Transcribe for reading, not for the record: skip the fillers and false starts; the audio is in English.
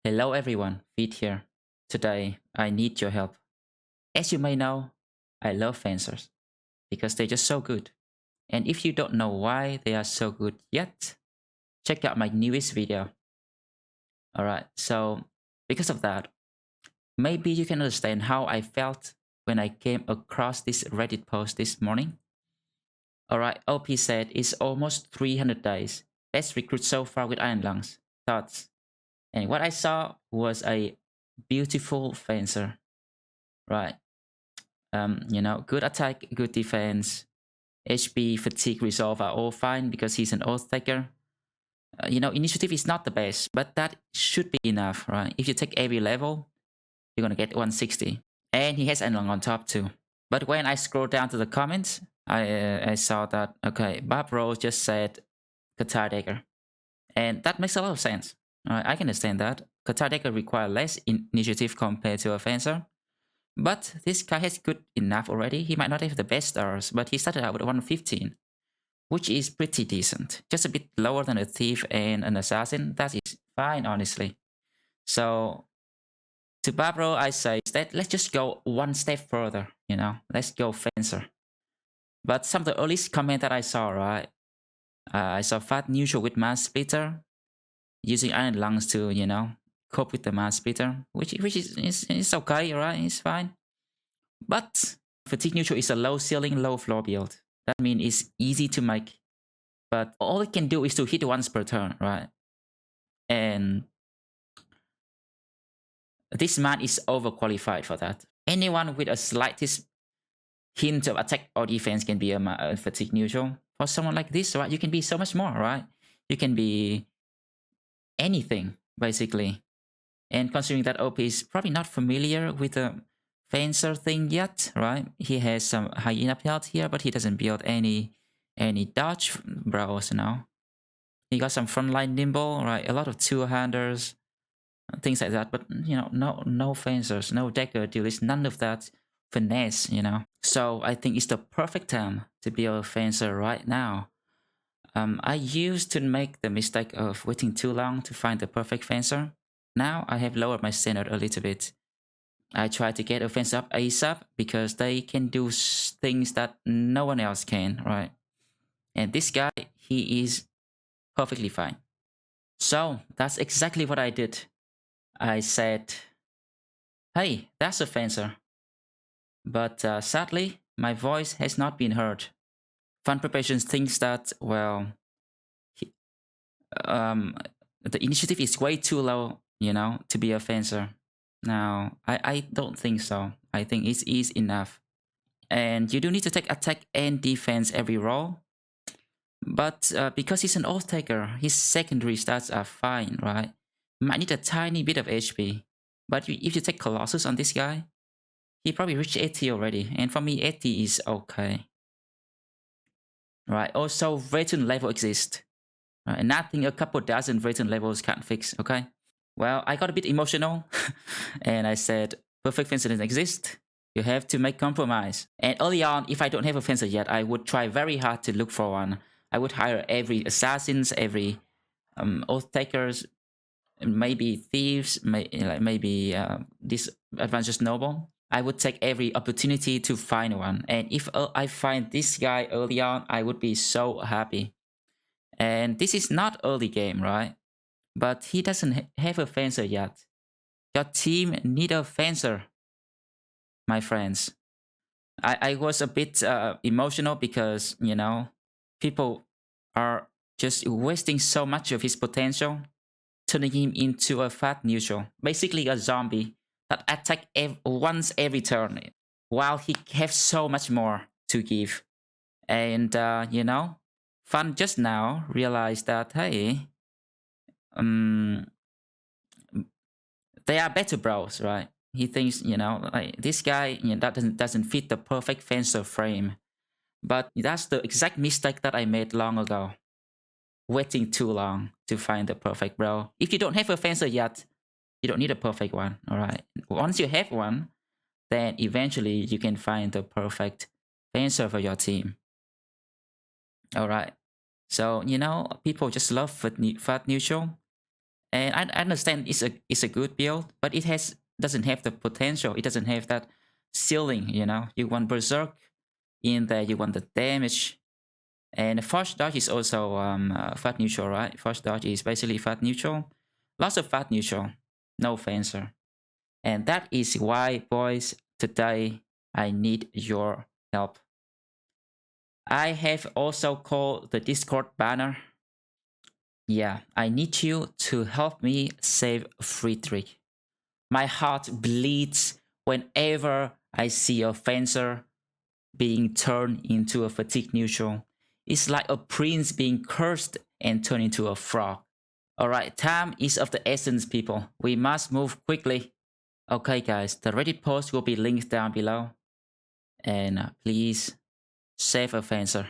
Hello everyone, Feet here. Today, I need your help. As you may know, I love fencers because they're just so good. And if you don't know why they are so good yet, check out my newest video. Alright, so because of that, maybe you can understand how I felt when I came across this Reddit post this morning. Alright, OP said it's almost 300 days. Best recruit so far with Iron Lungs. Thoughts? And what I saw was a beautiful fencer. Right. Good attack, good defense, HP, fatigue, resolve are all fine because he's an oath taker. Initiative is not the best, but that should be enough, right? If you take every level, you're gonna get 160. And he has Anlong on top too. But when I scroll down to the comments, I saw that, okay, Barbro just said Katar Dagger. And that makes a lot of sense. I can understand that. Katar Dagger require less initiative compared to a fencer. But this guy has good enough already. He might not have the best stars, but he started out with 115, which is pretty decent. Just a bit lower than a thief and an assassin. That is fine, honestly. So to Barbro, I say that let's just go one step further, let's go fencer. But some of the earliest comment that I saw, right? I saw Fat neutral with Mass Splitter, using Iron Lungs to, cope with the Mass Splitter, which is okay, right? It's fine. But Fatigue Neutral is a low ceiling, low floor build. That means it's easy to make. But all it can do is to hit once per turn, right? And this man is overqualified for that. Anyone with a slightest hint of attack or defense can be a Fatigue Neutral. For someone like this, right, you can be so much more, right? You can be anything, basically. And considering that OP is probably not familiar with the fencer thing yet, right? He has some hyena build here, but he doesn't build any dodge brows now. He got some frontline nimble, right? A lot of two-handers, things like that. But no fencers, no dagger dealers, none of that finesse, So I think it's the perfect time to build a fencer right now. I used to make the mistake of waiting too long to find the perfect fencer. Now I have lowered my standard a little bit. I try to get offense up ASAP because they can do things that no one else can, right? And this guy, he is perfectly fine. So that's exactly what I did. I said, hey, that's a fencer. But sadly, my voice has not been heard. Fun Preparations thinks that, well, the initiative is way too low, to be a fencer. Now, I don't think so. I think it is enough. And you do need to take attack and defense every roll. But because he's an oath taker, his secondary stats are fine, right? Might need a tiny bit of HP. But if you take Colossus on this guy, he probably reached 80 already. And for me, 80 is okay. Right, also Veteran level exists. Right, nothing a couple dozen Veteran levels can't fix, okay? Well, I got a bit emotional and I said, perfect fencer doesn't exist. You have to make compromise. And early on, if I don't have a fencer yet, I would try very hard to look for one. I would hire every assassins, every oath takers, maybe thieves, maybe this advanced noble. I would take every opportunity to find one. And if I find this guy early on, I would be so happy. And this is not early game, right? But he doesn't have a fencer yet. Your team need a fencer, my friends. I was a bit emotional because, people are just wasting so much of his potential, turning him into a fat neutral, basically a zombie that attack once every turn, while he has so much more to give. And, Fun just now realized that, hey, they are better bros, right? He thinks, like this guy, that doesn't fit the perfect fencer frame. But that's the exact mistake that I made long ago. Waiting too long to find the perfect bro. If you don't have a fencer yet, you don't need a perfect one, all right? Once you have one, then eventually you can find the perfect fencer for your team. All right. So, people just love fat neutral. And I understand it's a good build, but it doesn't have the potential. It doesn't have that ceiling, you know. You want Berserk in there, you want the damage. And Force Dodge is also fat neutral, right? Force Dodge is basically fat neutral. Lots of fat neutral, no Fencer. And that is why, boys, today I need your help. I have also called the Discord banner. Yeah, I need you to help me save Friedrich. My heart bleeds whenever I see a Fencer being turned into a fatigue neutral. It's like a prince being cursed and turned into a frog. Alright, time is of the essence, people. We must move quickly. Okay, guys, the Reddit post will be linked down below. And please save a Fencer.